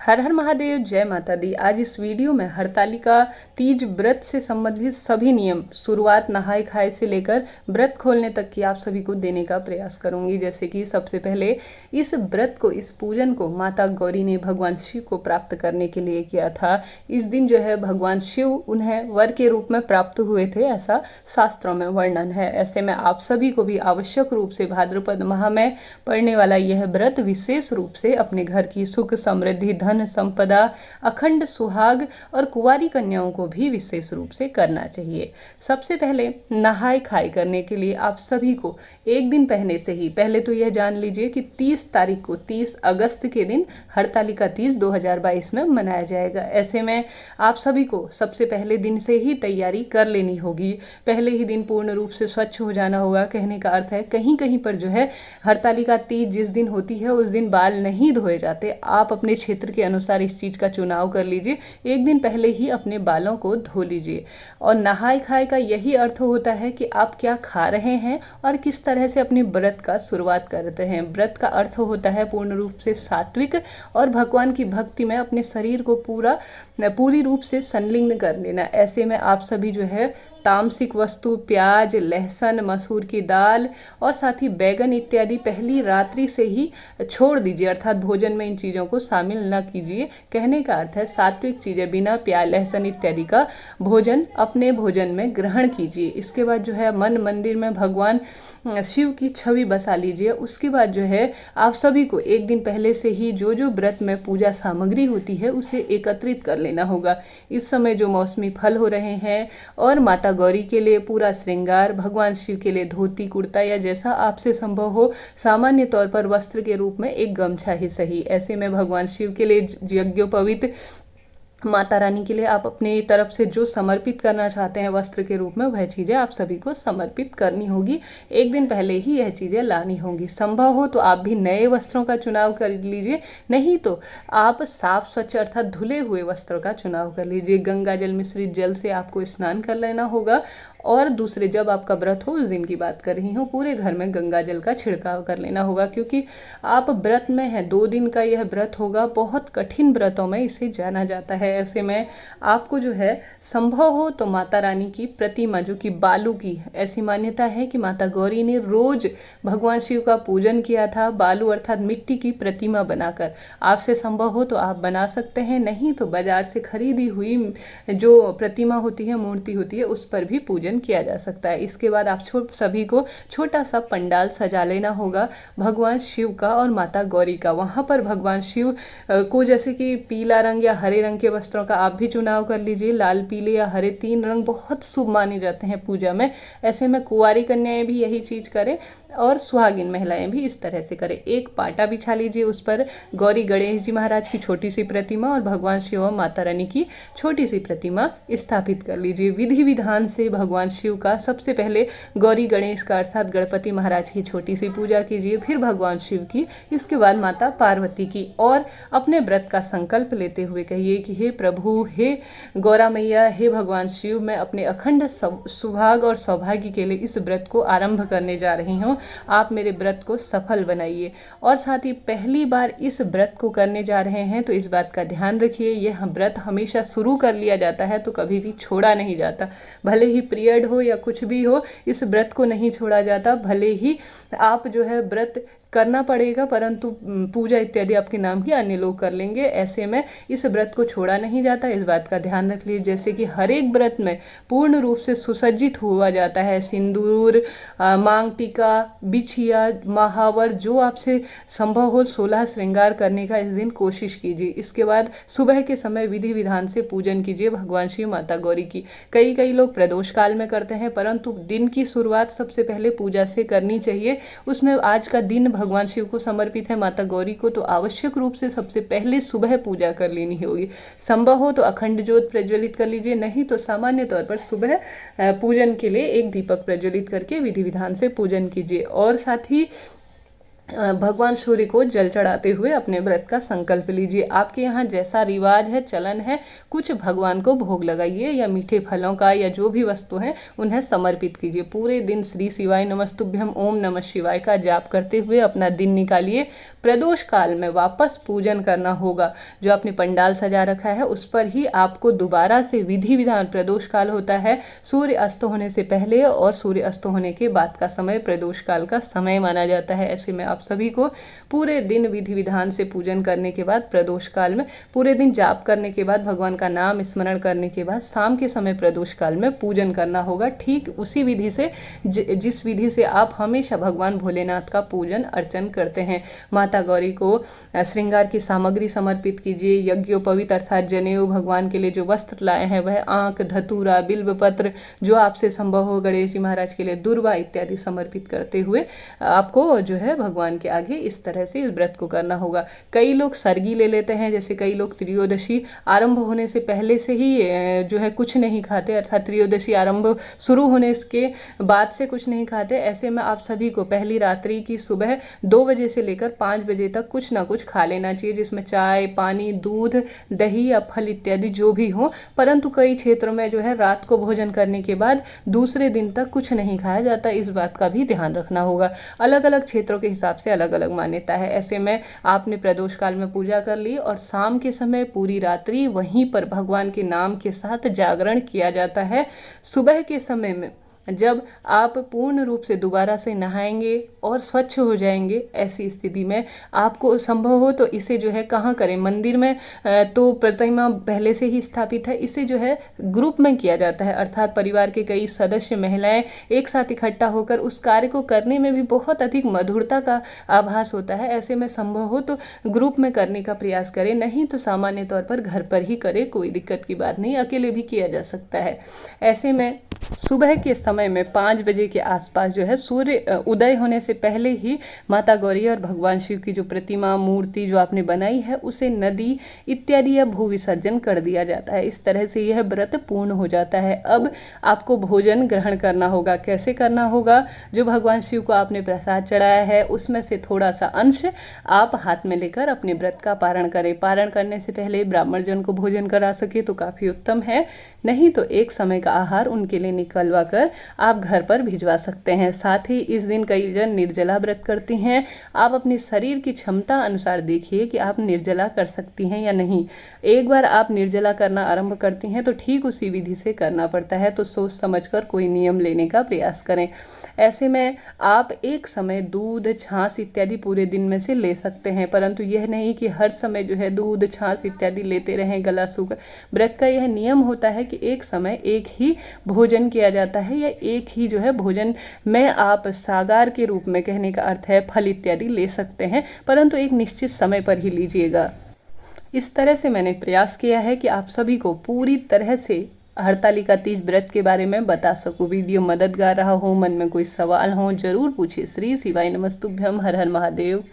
हर हर महादेव, जय माता दी। आज इस वीडियो में हरतालिका तीज व्रत से संबंधित सभी नियम, शुरुआत नहाए खाए से लेकर व्रत खोलने तक की आप सभी को देने का प्रयास करूंगी। जैसे कि सबसे पहले इस व्रत को, इस पूजन को माता गौरी ने भगवान शिव को प्राप्त करने के लिए किया था। इस दिन जो है भगवान शिव उन्हें वर के रूप में प्राप्त हुए थे, ऐसा शास्त्रों में वर्णन है। ऐसे में आप सभी को भी आवश्यक रूप से भाद्रपद माह में पड़ने वाला यह व्रत विशेष रूप से अपने घर की सुख समृद्धि, धन संपदा, अखंड सुहाग और कुंवारी कन्याओं को भी विशेष रूप से करना चाहिए। सबसे पहले नहाए खाए करने के लिए आप सभी को एक दिन पहले तो यह जान लीजिए कि 30 तारीख को, 30 अगस्त के दिन हरतालिका तीज 2022 में मनाया जाएगा। ऐसे में आप सभी को सबसे पहले दिन से ही तैयारी कर लेनी होगी। पहले ही दिन पूर्ण रूप से स्वच्छ हो जाना होगा। कहने का अर्थ है कहीं कहीं पर जो है हरतालिका तीज जिस दिन होती है उस दिन बाल नहीं धोए जाते। आप अपने क्षेत्र के अनुसार इस चीज का चुनाव कर लीजिए। एक दिन पहले ही अपने बालों को धो लीजिए। और नहाए खाए का यही अर्थ होता है कि आप क्या खा रहे हैं और किस तरह से अपने व्रत का शुरुआत करते हैं। व्रत का अर्थ होता है पूर्ण रूप से सात्विक और भगवान की भक्ति में अपने शरीर को पूरी रूप से संलिग्न कर लेना। ऐसे में आप सभी जो है तामसिक वस्तु, प्याज, लहसुन, मसूर की दाल और साथ ही बैगन इत्यादि पहली रात्रि से ही छोड़ दीजिए, अर्थात भोजन में इन चीज़ों को शामिल न कीजिए। कहने का अर्थ है सात्विक चीज़ें, बिना प्याज लहसुन इत्यादि का भोजन अपने भोजन में ग्रहण कीजिए। इसके बाद जो है मन मंदिर में भगवान शिव की छवि बसा लीजिए। उसके बाद जो है आप सभी को एक दिन पहले से ही जो जो व्रत में पूजा सामग्री होती है उसे एकत्रित कर लेना होगा। इस समय जो मौसमी फल हो रहे हैं और माता गौरी के लिए पूरा श्रृंगार, भगवान शिव के लिए धोती कुर्ता या जैसा आपसे संभव हो, सामान्य तौर पर वस्त्र के रूप में एक गमछा ही सही। ऐसे में भगवान शिव के लिए यज्ञोपवीत, माता रानी के लिए आप अपनी तरफ से जो समर्पित करना चाहते हैं वस्त्र के रूप में, वह चीज़ें आप सभी को समर्पित करनी होगी। एक दिन पहले ही यह चीज़ें लानी होंगी। संभव हो तो आप भी नए वस्त्रों का चुनाव कर लीजिए, नहीं तो आप साफ स्वच्छ अर्थात धुले हुए वस्त्रों का चुनाव कर लीजिए। गंगा जल मिश्रित जल से आपको स्नान कर लेना होगा। और दूसरे, जब आपका व्रत हो, उस दिन की बात कर रही हूँ, पूरे घर में गंगा जल का छिड़काव कर लेना होगा, क्योंकि आप व्रत में हैं। 2 दिन का यह व्रत होगा। बहुत कठिन व्रतों में इसे जाना जाता है। ऐसे में आपको जो है संभव हो तो माता रानी की प्रतिमा, जो कि बालू की, ऐसी मान्यता है कि माता गौरी ने रोज भगवान शिव का पूजन किया था बालू अर्थात मिट्टी की प्रतिमा बनाकर। आपसे संभव हो तो आप बना सकते हैं, नहीं तो बाजार से खरीदी हुई जो प्रतिमा होती है, मूर्ति होती है, उस पर भी पूजन किया जा सकता है। इसके बाद आप सभी को छोटा सा पंडाल सजा लेना होगा भगवान शिव का और माता गौरी का। वहां पर भगवान शिव को जैसे कि पीला रंग या हरे रंग के वस्त्रों का आप भी चुनाव कर लीजिए। लाल, पीले या हरे 3 रंग बहुत शुभ माने जाते हैं पूजा में। ऐसे में कुंवारी कन्याएं भी यही चीज करें और सुहागिन महिलाएं भी इस तरह से करें। एक पाटा बिछा लीजिए, उस पर गौरी गणेश जी महाराज की छोटी सी प्रतिमा और भगवान शिव और माता रानी की छोटी सी प्रतिमा स्थापित कर लीजिए। विधि विधान से भगवान शिव का सबसे पहले गौरी गणेश का अर्थात गणपति महाराज की छोटी सी पूजा कीजिए, फिर भगवान शिव की, इसके बाद माता पार्वती की। और अपने व्रत का संकल्प लेते हुए कहिए कि हे प्रभु, हे गौरा मैया, हे भगवान शिव, मैं अपने अखंड सुभाग और सौभाग्य के लिए इस व्रत को आरंभ करने जा रही हूँ। आप मेरे व्रत को सफल बनाइए। और साथ ही पहली बार इस व्रत को करने जा रहे हैं तो इस बात का ध्यान रखिए, यह व्रत हमेशा शुरू कर लिया जाता है तो कभी भी छोड़ा नहीं जाता। भले ही पीरियड हो या कुछ भी हो, इस व्रत को नहीं छोड़ा जाता। भले ही आप जो है व्रत करना पड़ेगा, परंतु पूजा इत्यादि आपके नाम की अन्य लोग कर लेंगे। ऐसे में इस व्रत को छोड़ा नहीं जाता, इस बात का ध्यान रख लीजिए। जैसे कि हर एक व्रत में पूर्ण रूप से सुसज्जित हुआ जाता है। सिंदूर, मांग टीका, बिछिया, महावर, जो आपसे संभव हो 16 श्रृंगार करने का इस दिन कोशिश कीजिए। इसके बाद सुबह के समय विधि विधान से पूजन कीजिए भगवान शिव माता गौरी की। कई लोग प्रदोष काल में करते हैं, परंतु दिन की शुरुआत सबसे पहले पूजा से करनी चाहिए। उसमें आज का दिन भगवान शिव को समर्पित है, माता गौरी को, तो आवश्यक रूप से सबसे पहले सुबह पूजा कर लेनी होगी। संभव हो तो अखंड ज्योत प्रज्वलित कर लीजिए, नहीं तो सामान्य तौर पर सुबह पूजन के लिए एक दीपक प्रज्वलित करके विधि विधान से पूजन कीजिए। और साथ ही भगवान सूर्य को जल चढ़ाते हुए अपने व्रत का संकल्प लीजिए। आपके यहाँ जैसा रिवाज है, चलन है, कुछ भगवान को भोग लगाइए या मीठे फलों का या जो भी वस्तु है उन्हें समर्पित कीजिए। पूरे दिन श्री शिवाय नमस्तुभ्यम, ओम नमः शिवाय का जाप करते हुए अपना दिन निकालिए। प्रदोष काल में वापस पूजन करना होगा। जो आपने पंडाल सजा रखा है उस पर ही आपको दोबारा से विधि विधान, प्रदोष काल होता है सूर्य अस्त होने से पहले और सूर्य अस्त होने के बाद का समय प्रदोष काल का समय माना जाता है। ऐसे में आप सभी को पूरे दिन विधि विधान से पूजन करने के बाद, प्रदोष काल में पूरे दिन जाप करने के बाद, भगवान का नाम स्मरण करने के बाद शाम के समय प्रदोष काल में पूजन करना होगा। ठीक उसी विधि से जिस विधि से आप हमेशा भगवान भोलेनाथ का पूजन अर्चन करते हैं। माता गौरी को श्रृंगार की सामग्री समर्पित कीजिए। यज्ञोपवीत अर्थात जनेऊ, भगवान के लिए जो वस्त्र लाए हैं वह आंख, धतूरा, बिल्व पत्र, जो आपसे संभव हो गणेश जी महाराज के लिए दुर्वा इत्यादि समर्पित करते हुए आपको जो है भगवान के आगे इस तरह से इस व्रत को करना होगा। कई लोग सरगी ले लेते हैं, जैसे कई लोग त्रयोदशी आरंभ होने से पहले से ही जो है कुछ नहीं खाते, अर्थात त्रयोदशी आरंभ शुरू होने के बाद से कुछ नहीं खाते। ऐसे में आप सभी को पहली रात्रि की सुबह 2 बजे से लेकर 5 बजे तक कुछ ना कुछ खा लेना चाहिए, जिसमें चाय, पानी, दूध, दही या फल इत्यादि जो भी हो। परंतु कई क्षेत्रों में जो है रात को भोजन करने के बाद दूसरे दिन तक कुछ नहीं खाया जाता, इस बात का भी ध्यान रखना होगा। अलग अलग क्षेत्रों के हिसाब से अलग अलग मान्यता है। ऐसे में आपने प्रदोष काल में पूजा कर ली और शाम के समय पूरी रात्रि वहीं पर भगवान के नाम के साथ जागरण किया जाता है। सुबह के समय में जब आप पूर्ण रूप से दोबारा से नहाएंगे और स्वच्छ हो जाएंगे, ऐसी स्थिति में आपको संभव हो तो इसे जो है कहाँ करें, मंदिर में तो प्रतिमा पहले से ही स्थापित है, इसे जो है ग्रुप में किया जाता है, अर्थात परिवार के कई सदस्य महिलाएं एक साथ इकट्ठा होकर उस कार्य को करने में भी बहुत अधिक मधुरता का आभास होता है। ऐसे में संभव हो तो ग्रुप में करने का प्रयास करें, नहीं तो सामान्य तौर पर घर पर ही करें, कोई दिक्कत की बात नहीं, अकेले भी किया जा सकता है। ऐसे में सुबह के समय में 5 बजे के आसपास जो है सूर्य उदय होने से पहले ही माता गौरी और भगवान शिव की जो प्रतिमा, मूर्ति जो आपने बनाई है उसे नदी इत्यादि या भू विसर्जन कर दिया जाता है। इस तरह से यह व्रत पूर्ण हो जाता है। अब आपको भोजन ग्रहण करना होगा। कैसे करना होगा? जो भगवान शिव को आपने प्रसाद चढ़ाया है उसमें से थोड़ा सा अंश आप हाथ में लेकर अपने व्रत का पारण करें। पारण करने से पहले ब्राह्मण जन को भोजन करा सके तो काफ़ी उत्तम है, नहीं तो एक समय का आहार उनके लिए निकलवा कर आप घर पर भिजवा सकते हैं। साथ ही इस दिन कई जन निर्जला व्रत करती हैं। आप अपने शरीर की क्षमता अनुसार देखिए कि आप निर्जला कर सकती हैं या नहीं। एक बार आप निर्जला करना आरंभ करती हैं तो ठीक उसी विधि से करना पड़ता है, तो सोच समझकर कोई नियम लेने का प्रयास करें। ऐसे में आप एक समय दूध, छाछ इत्यादि पूरे दिन में से ले सकते हैं, परंतु यह नहीं कि हर समय जो है दूध, छाछ इत्यादि लेते रहें, गला सूख। व्रत का यह नियम होता है कि एक समय एक ही भोजन किया जाता है, या एक ही जो है भोजन में आप सागार के रूप में, कहने का अर्थ है फल इत्यादि ले सकते हैं, परंतु एक निश्चित समय पर ही लीजिएगा। इस तरह से मैंने प्रयास किया है कि आप सभी को पूरी तरह से हरतालिका तीज व्रत के बारे में बता सकूं। वीडियो मददगार रहा हो, मन में कोई सवाल हो जरूर पूछिए। श्री शिवाय नमस्तुभ्यम। हर हर महादेव।